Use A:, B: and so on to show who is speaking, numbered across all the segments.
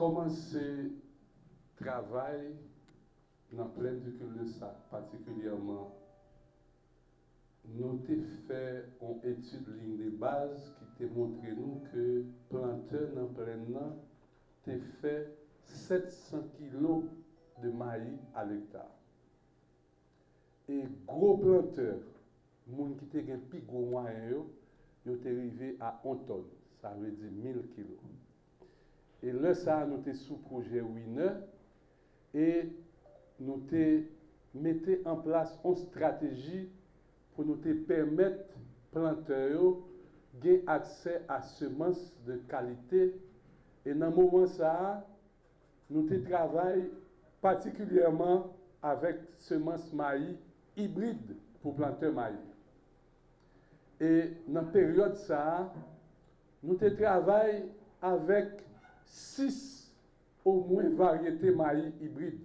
A: commencé travail dans plein de cul-de-sac, particulièrement, nous avons fait une étude ligne de base qui t'a montré nous que planteur dans plein t'ai fait 700 kg de maïs à l'hectare. Et gros planteur, moun qui te gen plus gros moyen, yo te arrivé à 1 tonne, ça veut dire 1000 kg. Et là, ça, nous sommes sous projet Winner et nous mettons en place une stratégie pour nous permettre planteurs d'avoir accès à semences de qualité. Et dans ce moment, ça, nous travaillons particulièrement avec semences maïs hybrides pour planteurs maïs. Et dans la période, ça, nous travaillons avec 6 au moins variétés maïs hybrides.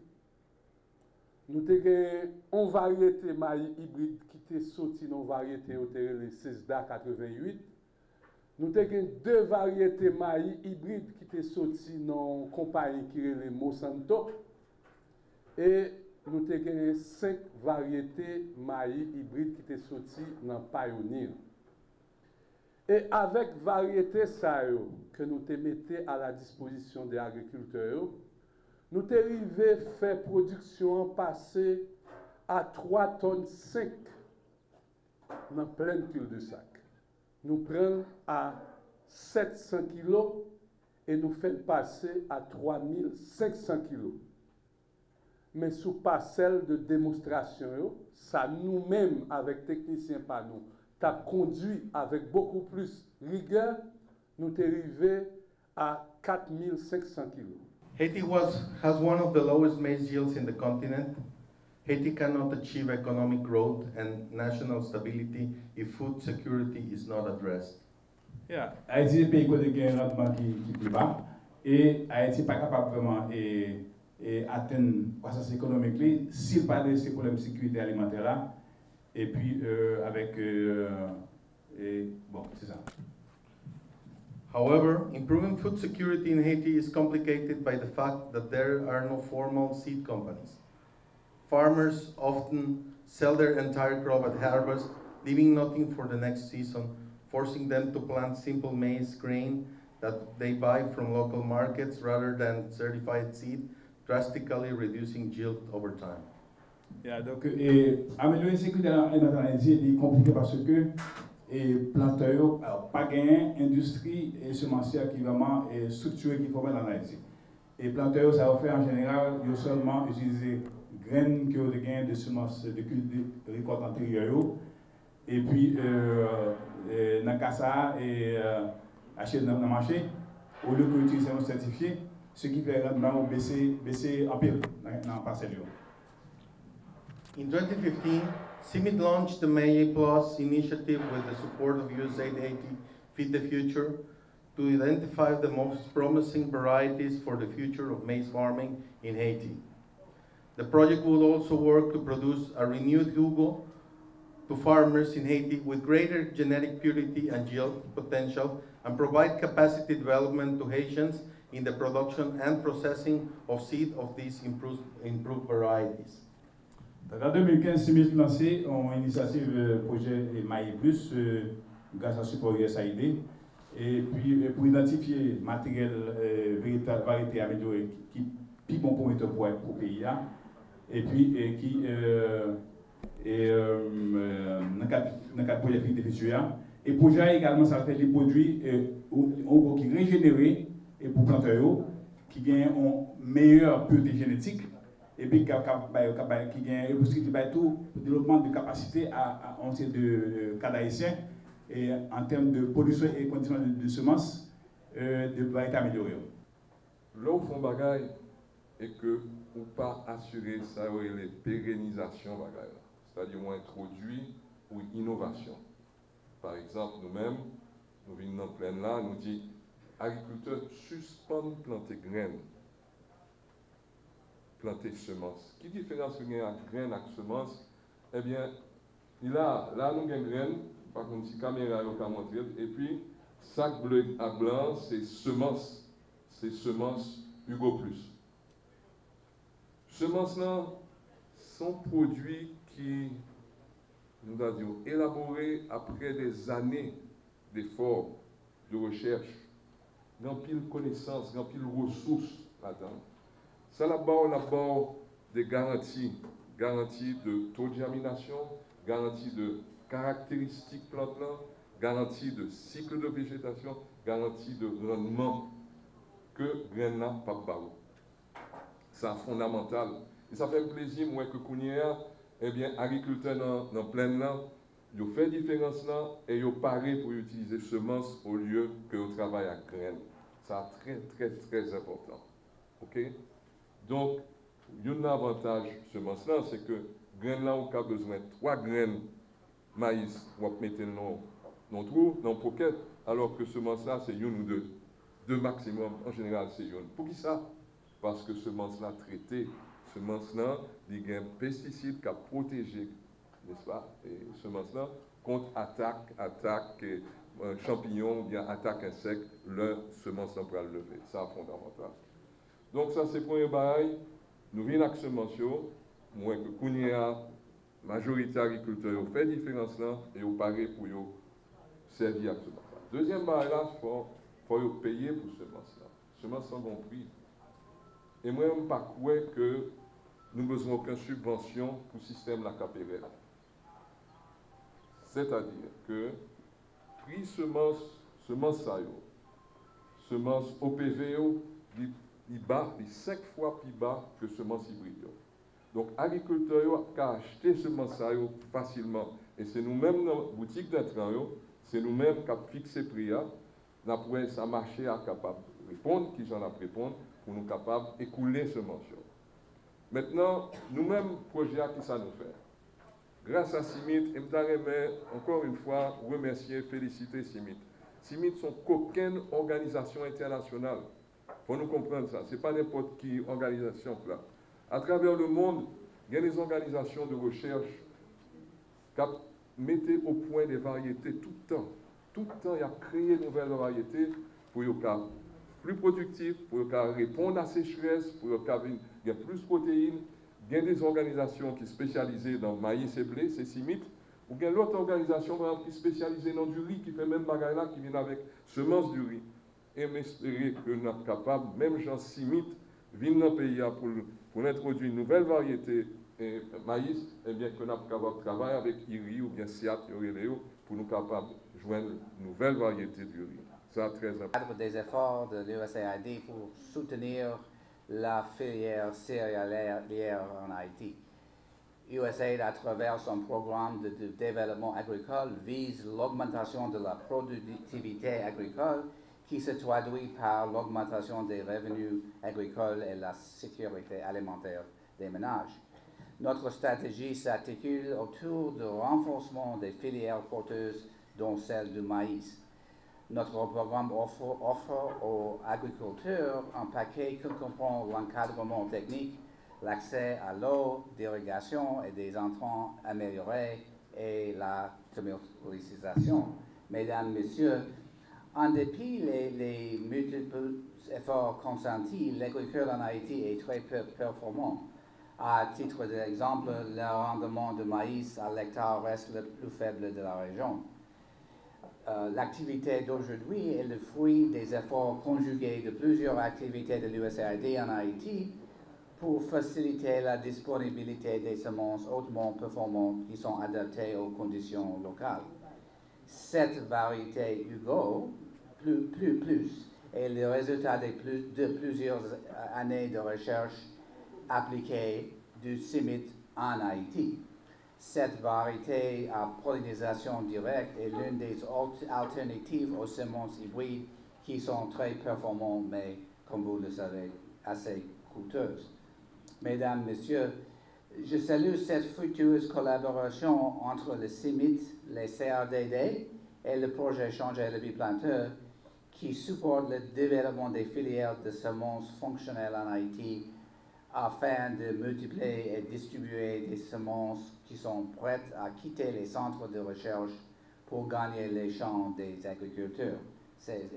A: Nous avons une variété maïs hybride qui est sortie dans la variété les 6DA 88. Nous avons 2 variétés maïs hybrides qui sont sorties dans la compagnie qui est le Monsanto. Et nous avons 5 variétés maïs hybrides qui sont sorties dans Pioneer. Et avec variété ça que nous mettons à la disposition des agriculteurs, nous avons arrivé à faire production passer à 3,5 tonnes dans plein cul-de-sac. Nous prenons à 700 kg et nous faisons passer à 3500 kg. Mais sous parcelle de démonstration, ça nous-mêmes, avec techniciens par nous, t'as conduit avec beaucoup plus rigueur, nous sommes arrivés à 4500 kg.
B: Haiti has one of the lowest maize yields in the continent. Haiti cannot achieve economic growth and national stability if food security is not addressed.
C: Yeah, Haïti est un pays qui a un rendement qui est plus bas et Haïti n'est pas capable vraiment d'atteindre la croissance économique s'il n'y a pas de ces problèmes de sécurité alimentaire là. Et puis bon, c'est ça.
B: However, improving food security in Haiti is complicated by the fact that there are no formal seed companies. Farmers often sell their entire crop at harvest, leaving nothing for the next season, forcing them to plant simple maize grain that they buy from local markets rather than certified seed, drastically reducing yield over time.
C: Yeah, donc, améliorer la sécurité alimentaire en Haïti est compliqué parce que les planteurs n'ont pas gagné industrie et semencière qui est vraiment structurée qui formelle en Haïti. Et les planteurs, ça va faire en général, ils ont seulement utilisé graines qui ont gagné de semences de récolte antérieure. Et puis, dans le cas ça, acheter dans le marché, au lieu d'utiliser un certifié, ce qui fait rendement baisser en pile dans la parcelle.
B: In 2015, CIMIT launched the May Plus initiative with the support of USAID Haiti Feed the Future to identify the most promising varieties for the future of maize farming in Haiti. The project will also work to produce a renewed Hugo to farmers in Haiti with greater genetic purity and yield potential and provide capacity development to Haitians in the production and processing of seed of these improved varieties.
C: En 2015, CIMIT a lancé une initiative projet Maï Plus grâce à support USAID et puis pour identifier matériel véritable variété améliorée qui est plus bon pour le pays et puis qui dans le cadre du projet Feed the Future et projet également ça fait des produits qui régénérés et pour planteurs qui gagnent une meilleure pureté génétique et puis qui gagne tout développement de capacité à on sait de cadre haïtien et en termes de production et conditions de semences de variétés améliorées.
D: Là où font bagaille et que ou pas assurer ça les pérennisation bagaille, c'est-à-dire on introduit ou innovation. Par exemple, nous-mêmes, nous venons dans plein là, nous dit agriculteurs suspendent planter graines. Planter semences. Qui différence qu'il y a graines avec semences? Eh bien, là nous avons une graine, par contre, si la caméra a montré, et puis, sac bleu à blanc, c'est semences Hugo Plus. Semences-là sont produits qui, nous avons élaborés après des années d'efforts, de recherche, grand pile connaissances, grand pile ressources là-dedans. Ça là-bas, des garanties de taux de germination, garantie de caractéristiques plantes-là, garantie de cycle de végétation, garantie de rendement que graines n'a pas barreau. C'est fondamental. Et ça fait plaisir, moi, que Kounia, eh bien, agriculteurs dans plein là, ils ont fait différence là et ils ont paré pour utiliser semences au lieu que au travail à graines. Ça très, très, très important. OK? Donc, il y a un avantage semence là, c'est que graines là, on a besoin de 3 graines maïs, on va mettre dans le trou, dans le pocket, alors que semence là, c'est une ou deux. Deux maximum, en général, c'est une. Pour qui ça? Parce que semence là traitée, semence là, il y a un pesticide qui a protégé, n'est-ce pas, et semence là, contre attaque champignons, ou bien attaque insectes, leur semence là pour le lever. Ça, c'est fondamental. Donc, ça, c'est le premier bail. Nous venons avec semence, moins que Kounia, majorité agriculteurs, ont fait différence là, et ont paré pour servir avec semence là. Deuxième bail là, il faut payer pour semence là. Semence sans bon prix. Et moi, je ne pas croire que nous n'avons besoin d'aucune subvention pour le système de la KPRL. C'est-à-dire que prix semence OPV, il bat 5 fois plus bas que semence hybride. Donc, les agriculteurs peuvent acheter semence facilement. Et c'est nous-mêmes dans la boutique d'intrants, c'est nous-mêmes qui avons fixé le prix. Ça marché à capable de répondre, qui j'en a répondre, pour nous capables d'écouler ce mention. Maintenant, nous-mêmes, projet qui ça nous fait. Grâce à CIMIT, et je encore une fois remercier, féliciter CIMIT. CIMIT sont qu'aucune organisation internationale. Il faut nous comprendre ça. Ce n'est pas n'importe qui organisation là. À travers le monde, il y a des organisations de recherche qui mettent au point des variétés tout le temps. Tout le temps, il y a créé de nouvelles variétés pour les cas plus productifs, pour les cas répondre à la sécheresse, pour les cas il y a plus de protéines. Il y a des organisations qui sont spécialisées dans maïs et blé, c'est CIMIT. Ou il y a l'autre organisation par exemple, qui est spécialisée dans du riz, qui fait même bagaille là, qui vient avec semences du riz. Et m'espérer que nous sommes capables, même Jean CIMIT, viennent dans le pays pour introduire une nouvelle variété de maïs, et bien que nous sommes capables de travailler avec IRI ou bien SIAT, pour nous capables de joindre une nouvelle variété du riz. Ça, très important.
E: Des efforts de l'USAID pour soutenir la filière céréalière en Haïti. USAID, à travers son programme de développement agricole, vise l'augmentation de la productivité agricole qui se traduit par l'augmentation des revenus agricoles et la sécurité alimentaire des ménages. Notre stratégie s'articule autour du renforcement des filières porteuses, dont celle du maïs. Notre programme offre aux agriculteurs un paquet qui comprend l'encadrement technique, l'accès à l'eau, l'irrigation et des intrants améliorés et la commercialisation. Mesdames, Messieurs, en dépit des multiples efforts consentis, l'agriculture en Haïti est très peu performant. À titre d'exemple, le rendement de maïs à l'hectare reste le plus faible de la région. L'activité d'aujourd'hui est le fruit des efforts conjugués de plusieurs activités de l'USAID en Haïti pour faciliter la disponibilité des semences hautement performantes qui sont adaptées aux conditions locales. Cette variété Hugo, plus, est le résultat de plusieurs années de recherche appliquée du CIMIT en Haïti. Cette variété à pollinisation directe est l'une des alternatives aux semences hybrides qui sont très performantes, mais, comme vous le savez, assez coûteuses. Mesdames, Messieurs, je salue cette fructueuse collaboration entre le CIMIT, les CRDD et le projet Changer la vie planteur qui supporte le développement des filières de semences fonctionnelles en Haïti afin de multiplier et distribuer des semences qui sont prêtes à quitter les centres de recherche pour gagner les champs des agriculteurs. C'est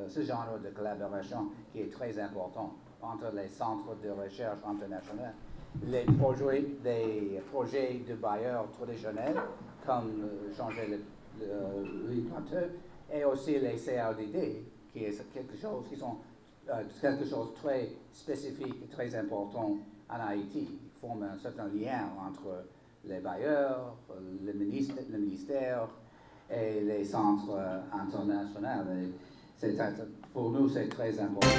E: ce genre de collaboration qui est très important entre les centres de recherche internationaux, les projets de bailleurs traditionnels, comme changer le planteur, et aussi les CRDD, qui est quelque chose de très spécifique et très important en Haïti. Ils forment un certain lien entre les bailleurs, le ministère et les centres internationaux. Pour nous, c'est très important.